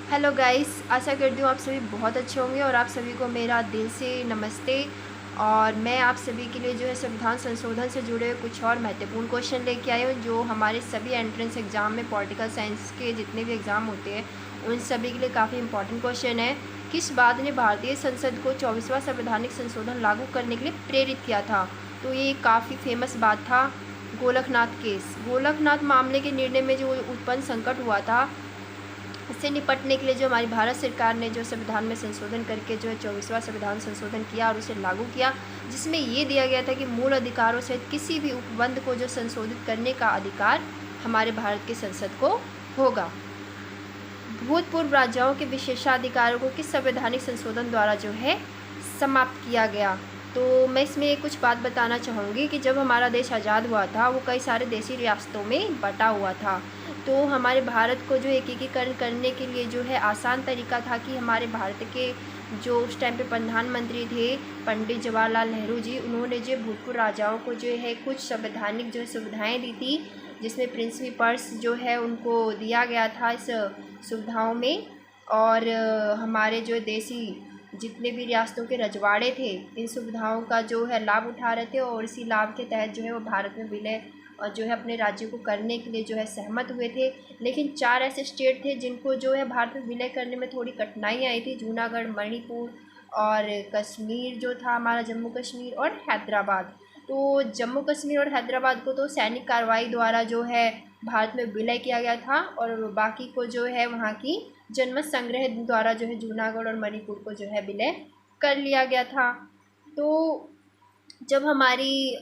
Hello guys, आशा करती हूँ आप सभी बहुत अच्छे होंगे और आप सभी को मेरा दिल से नमस्ते। और मैं आप सभी के लिए जो है संविधान संशोधन से जुड़े हुए कुछ और महत्वपूर्ण क्वेश्चन लेके आई हूँ, जो हमारे सभी एंट्रेंस एग्ज़ाम में पॉलिटिकल साइंस के जितने भी एग्ज़ाम होते हैं उन सभी के लिए काफ़ी इंपॉर्टेंट क्वेश्चन है। किस बात ने भारतीय संसद को 24वां संवैधानिक संशोधन लागू करने के लिए प्रेरित किया था? तो ये काफ़ी फेमस बात था, गोलकनाथ केस। गोलकनाथ मामले के निर्णय में जो उत्पन्न संकट हुआ था, इससे निपटने के लिए जो हमारी भारत सरकार ने जो संविधान में संशोधन करके जो है 24वां संविधान संशोधन किया और उसे लागू किया, जिसमें ये दिया गया था कि मूल अधिकारों सहित किसी भी उपबंध को जो संशोधित करने का अधिकार हमारे भारत की संसद को होगा। भूतपूर्व राजाओं के विशेषाधिकारों को किस संवैधानिक संशोधन द्वारा जो है समाप्त किया गया? तो मैं इसमें कुछ बात बताना चाहूँगी कि जब हमारा देश आज़ाद हुआ था वो कई सारे देसी रियासतों में बटा हुआ था। तो हमारे भारत को जो एकीकरण करने के लिए जो है आसान तरीका था कि हमारे भारत के जो उस टाइम पे प्रधानमंत्री थे पंडित जवाहरलाल नेहरू जी, उन्होंने जो भूतपूर्व राजाओं को जो है कुछ संवैधानिक जो है सुविधाएँ दी थी, जिसमें प्रिंसिपल पर्स जो है उनको दिया गया था इस सुविधाओं में। और हमारे जो देसी जितने भी रियासतों के रजवाड़े थे इन सुविधाओं का जो है लाभ उठा रहे थे और इसी लाभ के तहत जो है वो भारत में विलय और जो है अपने राज्य को करने के लिए जो है सहमत हुए थे। लेकिन 4 ऐसे स्टेट थे जिनको जो है भारत में विलय करने में थोड़ी कठिनाई आई थी, जूनागढ़, मणिपुर और कश्मीर जो था हमारा जम्मू कश्मीर और हैदराबाद। तो जम्मू कश्मीर और हैदराबाद को तो सैनिक कार्रवाई द्वारा जो है भारत में विलय किया गया था और बाकी को जो है वहाँ की जनमत संग्रह द्वारा जो है जूनागढ़ और मणिपुर को जो है विलय कर लिया गया था। तो जब हमारी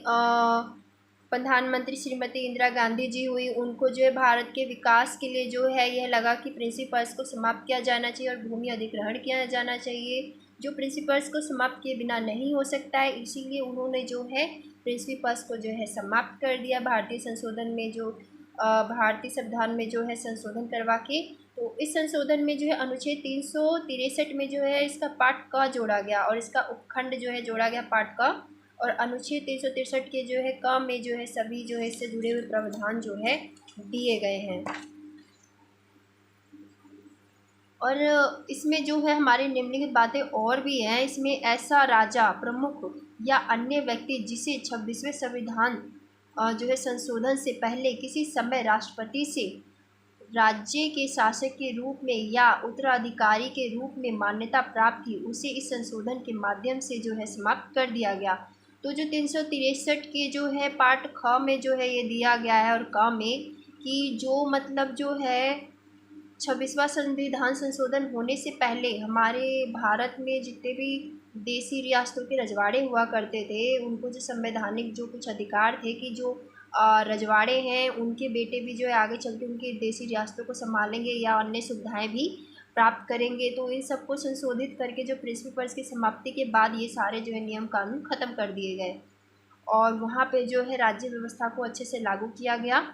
प्रधानमंत्री श्रीमती इंदिरा गांधी जी हुई, उनको जो है भारत के विकास के लिए जो है यह लगा कि प्रिंसिपल्स को समाप्त किया जाना चाहिए और भूमि अधिग्रहण किया जाना चाहिए, जो प्रिंसिपल्स को समाप्त किए बिना नहीं हो सकता है। इसीलिए उन्होंने जो है प्रिंसिपल्स को जो है समाप्त कर दिया भारतीय संशोधन में, जो भारतीय संविधान में जो है संशोधन करवा के। तो इस संशोधन में जो है अनुच्छेद 363 में जो है इसका पार्ट क जोड़ा गया और इसका उपखंड जो है जोड़ा गया पार्ट क, और अनुच्छेद 363 के जो है क में जो है सभी जो है इससे जुड़े हुए प्रावधान जो है दिए गए हैं। और इसमें जो है हमारी निम्नलिखित बातें और भी हैं। इसमें ऐसा राजा, प्रमुख या अन्य व्यक्ति जिसे 26वें संविधान जो है संशोधन से पहले किसी समय राष्ट्रपति से राज्य के शासक के रूप में या उत्तराधिकारी के रूप में मान्यता प्राप्त थी, उसे इस संशोधन के माध्यम से जो है समाप्त कर दिया गया। तो जो 363 के जो है पार्ट ख में जो है ये दिया गया है और क में कि जो मतलब जो है 26वां संविधान संशोधन होने से पहले हमारे भारत में जितने भी देसी रियासतों के रजवाड़े हुआ करते थे, उनको जो संवैधानिक जो कुछ अधिकार थे कि जो रजवाड़े हैं उनके बेटे भी जो है आगे चल के उनकी देसी रियासतों को संभालेंगे या अन्य सुविधाएं भी प्राप्त करेंगे। तो इन सबको संशोधित करके जो प्रिंसिपल्स की समाप्ति के बाद ये सारे जो है नियम कानून ख़त्म कर दिए गए और वहाँ पे जो है राज्य व्यवस्था को अच्छे से लागू किया गया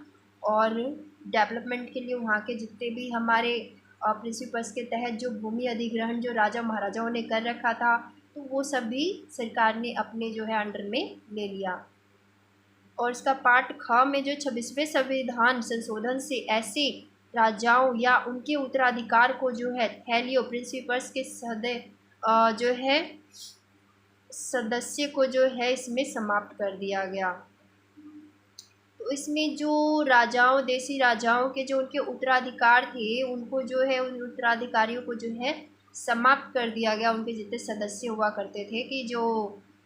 और डेवलपमेंट के लिए वहाँ के जितने भी हमारे प्रिंसिपल्स के तहत जो भूमि अधिग्रहण जो राजा महाराजाओं ने कर रखा था, तो वो सब भी सरकार ने अपने जो है अंडर में ले लिया। और इसका पार्ट ख में जो 26वें संविधान संशोधन से ऐसे राजाओं या उनके उत्तराधिकार को जो है थैलियो प्रिंसिपल्स के जो है सदस्य को जो है इसमें समाप्त कर दिया गया। तो इसमें जो राजाओं, देसी राजाओं के जो उनके उत्तराधिकार थे, उनको जो है उन उत्तराधिकारियों को जो है समाप्त कर दिया गया। उनके जितने सदस्य हुआ करते थे कि जो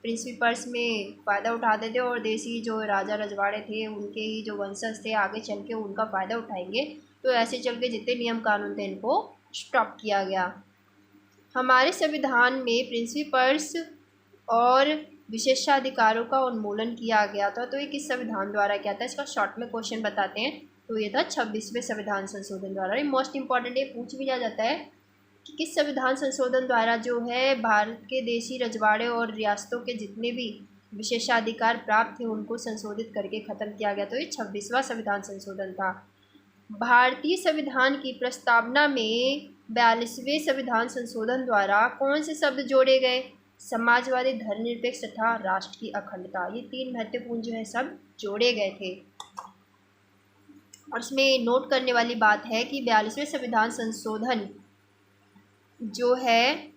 प्रिंसिपल्स में फ़ायदा उठाते थे और देसी जो राजा रजवाड़े थे उनके ही जो वंशज थे आगे चल के उनका फ़ायदा उठाएंगे, तो ऐसे चल के जितने नियम कानून थे इनको स्टॉप किया गया। हमारे संविधान में प्रिंसिपल्स और विशेषाधिकारों का उन्मूलन किया गया था। तो ये किस संविधान द्वारा किया था? इसका शॉर्ट में क्वेश्चन बताते हैं। तो ये था 26वें संविधान संशोधन द्वारा। ये मोस्ट इंपॉर्टेंट, ये पूछ भी जाता है कि किस संविधान संशोधन द्वारा जो है भारत के देशी रजवाड़े और रियासतों के जितने भी विशेषाधिकार प्राप्त थे उनको संशोधित करके ख़त्म किया गया। तो ये 26वां संविधान संशोधन था। भारतीय संविधान की प्रस्तावना में 42वें संविधान संशोधन द्वारा कौन से शब्द जोड़े गए? समाजवादी, धर्मनिरपेक्ष तथा राष्ट्र की अखंडता। ये 3 महत्वपूर्ण जो है शब्द जोड़े गए थे। और इसमें नोट करने वाली बात है कि 42वें संविधान संशोधन जो है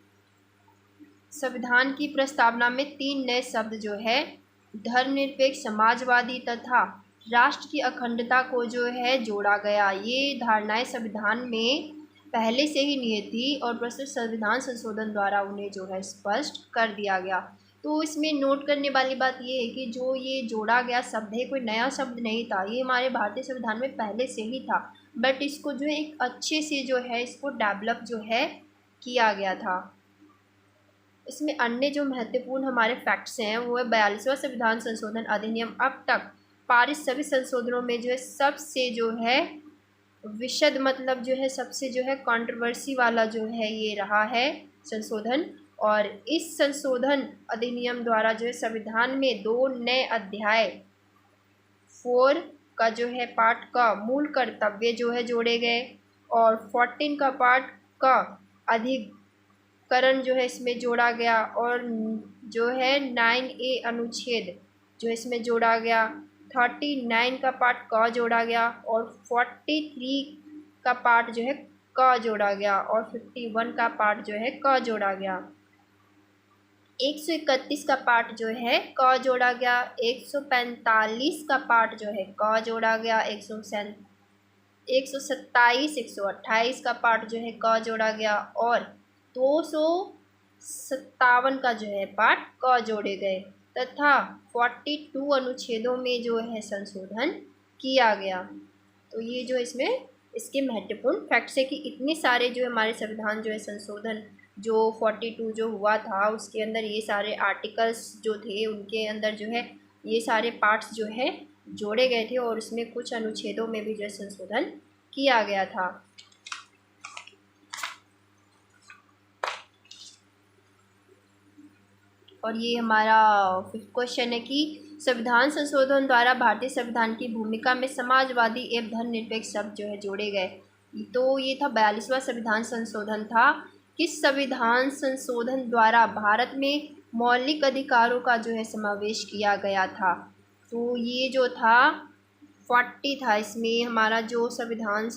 संविधान की प्रस्तावना में 3 नए शब्द जो है धर्मनिरपेक्ष, समाजवादी तथा राष्ट्र की अखंडता को जो है जोड़ा गया। ये धारणाएं संविधान में पहले से ही निहित थी और प्रस्तुत संविधान संशोधन द्वारा उन्हें जो है स्पष्ट कर दिया गया। तो इसमें नोट करने वाली बात ये है कि जो ये जोड़ा गया शब्द है कोई नया शब्द नहीं था, ये हमारे भारतीय संविधान में पहले से ही था, बट इसको जो है एक अच्छे से जो है इसको डेवलप जो है किया गया था। इसमें अन्य जो महत्वपूर्ण हमारे फैक्ट्स हैं वो है 42वां संविधान संशोधन अधिनियम अब तक पारित सभी संशोधनों में जो है सबसे जो है विशद मतलब जो है सबसे जो है कंट्रोवर्सी वाला जो है ये रहा है संशोधन। और इस संशोधन अधिनियम द्वारा जो है संविधान में 2 नए अध्याय 4 का जो है पाठ का मूल कर्तव्य जो है जोड़े गए और 14 का पाठ का अधिकरण जो है इसमें जोड़ा गया और जो है 9A अनुच्छेद जो इसमें जोड़ा गया। 39 का पार्ट क जोड़ा गया और 43 का पार्ट जो है क जोड़ा गया और 51 का पार्ट जो है क जोड़ा गया। 131 का पार्ट जो है क जोड़ा गया। 145 का पार्ट जो है क जोड़ा गया। 127, 128 का पार्ट जो है क जोड़ा गया और 257 का जो है पार्ट क जोड़े गए तथा 42 अनुच्छेदों में जो है संशोधन किया गया। तो ये जो इसमें इसके महत्वपूर्ण फैक्ट्स है कि इतने सारे जो हमारे संविधान जो है संशोधन जो 42 जो हुआ था उसके अंदर ये सारे आर्टिकल्स जो थे उनके अंदर जो है ये सारे पार्ट्स जो है जोड़े गए थे और उसमें कुछ अनुच्छेदों में भी जो है संशोधन किया गया था। और ये हमारा 5th क्वेश्चन है कि संविधान संशोधन द्वारा भारतीय संविधान की भूमिका में समाजवादी एवं धर्मनिरपेक्ष शब्द जो है जोड़े गए। तो ये था 42वां संविधान संशोधन था। किस संविधान संशोधन द्वारा भारत में मौलिक अधिकारों का जो है समावेश किया गया था? तो ये जो था 40 था। इसमें हमारा जो संविधान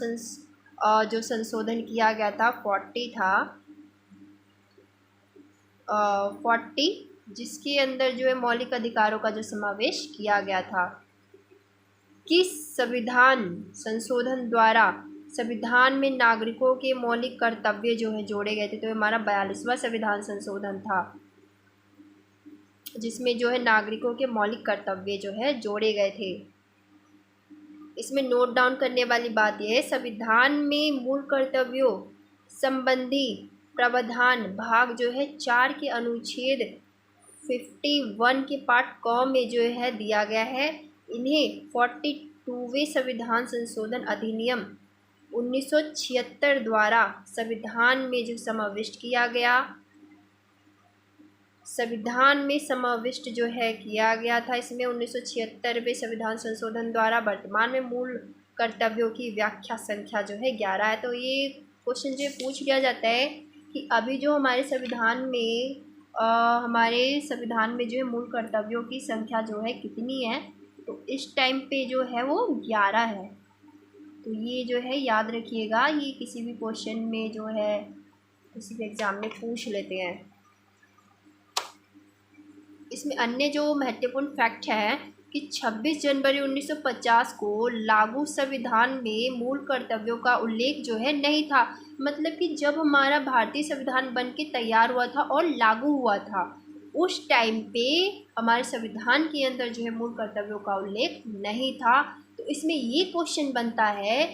जो संशोधन किया गया था 40 था। 40 जिसके अंदर जो है मौलिक अधिकारों का जो समावेश किया गया था। किस संविधान संशोधन द्वारा संविधान में नागरिकों के मौलिक कर्तव्य जो है जोड़े गए थे? तो हमारा 42वां संविधान संशोधन था जिसमें जो है नागरिकों के मौलिक कर्तव्य जो है जोड़े गए थे। इसमें नोट डाउन करने वाली बात यह है संविधान में मूल कर्तव्यों संबंधी प्रावधान भाग जो है 4 के अनुच्छेद 51 के पार्ट क में जो है दिया गया है। इन्हें 42वें संविधान संशोधन अधिनियम 1976 द्वारा संविधान में जो समाविष्ट किया गया। संविधान में समाविष्ट जो है किया गया था इसमें 1976वें संविधान संशोधन द्वारा। वर्तमान में मूल कर्तव्यों की व्याख्या संख्या जो है 11 है। तो ये क्वेश्चन जो पूछ लिया जाता है कि अभी जो हमारे संविधान में जो है मूल कर्तव्यों की संख्या जो है कितनी है? तो इस टाइम पे जो है वो 11 है। तो ये जो है याद रखिएगा, ये किसी भी क्वेश्चन में जो है किसी भी एग्ज़ाम में पूछ लेते हैं। इसमें अन्य जो महत्वपूर्ण फैक्ट है कि 26 जनवरी 1950 को लागू संविधान में मूल कर्तव्यों का उल्लेख जो है नहीं था। मतलब कि जब हमारा भारतीय संविधान बन के तैयार हुआ था और लागू हुआ था उस टाइम पे हमारे संविधान के अंदर जो है मूल कर्तव्यों का उल्लेख नहीं था। तो इसमें ये क्वेश्चन बनता है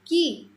कि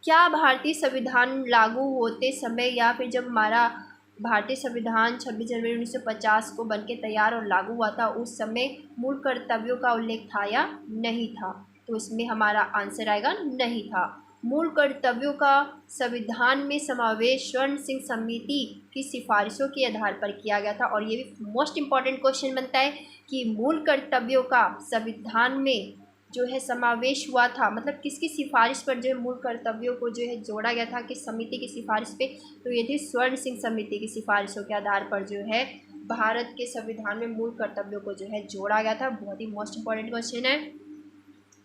क्या भारतीय संविधान लागू होते समय या फिर जब हमारा भारतीय संविधान 26 जनवरी 1950 को बनके तैयार और लागू हुआ था उस समय मूल कर्तव्यों का उल्लेख था या नहीं था? तो इसमें हमारा आंसर आएगा नहीं था। मूल कर्तव्यों का संविधान में समावेश स्वर्ण सिंह समिति की सिफारिशों के आधार पर किया गया था। और ये भी मोस्ट इम्पॉर्टेंट क्वेश्चन बनता है कि मूल कर्तव्यों का संविधान में जो है समावेश हुआ था, मतलब किसकी सिफारिश पर जो है मूल कर्तव्यों को जो है जोड़ा गया था, किस समिति की सिफारिश पे? तो ये थी स्वर्ण सिंह समिति की सिफारिशों के आधार पर जो है भारत के संविधान में मूल कर्तव्यों को जो है जोड़ा गया था। बहुत ही मोस्ट इम्पॉर्टेंट क्वेश्चन है।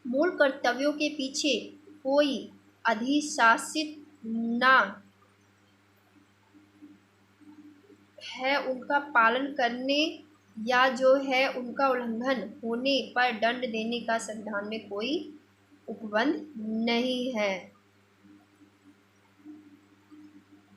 मूल कर्तव्यों के पीछे कोई अधिशासित ना है उनका पालन करने या जो है उनका उल्लंघन होने पर दंड देने का संविधान में कोई उपबंध नहीं है।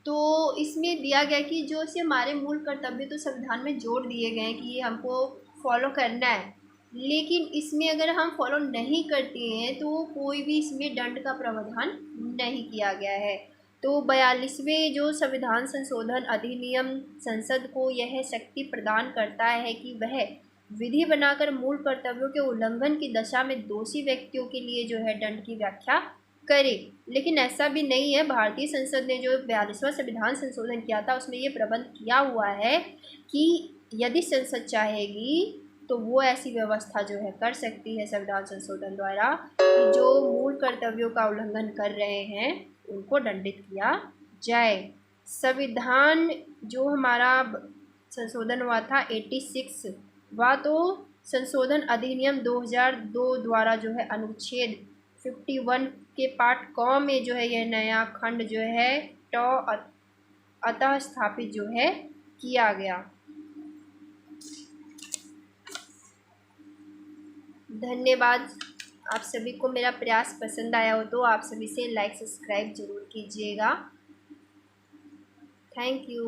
तो इसमें दिया गया कि जो से हमारे मूल कर्तव्य तो संविधान में जोड़ दिए गए हैं कि ये हमको फॉलो करना है, लेकिन इसमें अगर हम फॉलो नहीं करते हैं तो कोई भी इसमें दंड का प्रावधान नहीं किया गया है। तो 42वें जो संविधान संशोधन अधिनियम संसद को यह शक्ति प्रदान करता है कि वह विधि बनाकर मूल कर्तव्यों के उल्लंघन की दशा में दोषी व्यक्तियों के लिए जो है दंड की व्याख्या करे। लेकिन ऐसा भी नहीं है। भारतीय संसद ने जो 42वां संविधान संशोधन किया था उसमें ये प्रबंध किया हुआ है कि यदि संसद चाहेगी तो वो ऐसी व्यवस्था जो है कर सकती है संविधान संशोधन द्वारा कि जो मूल कर्तव्यों का उल्लंघन कर रहे हैं उनको दंडित किया जाए। संविधान जो हमारा संशोधन हुआ था 86 वह तो संशोधन अधिनियम 2002 द्वारा जो है अनुच्छेद 51 के पार्ट क में जो है यह नया खंड जो है अतः स्थापित जो है किया गया। धन्यवाद। आप सभी को मेरा प्रयास पसंद आया हो तो आप सभी से लाइक सब्सक्राइब जरूर कीजिएगा। Thank you.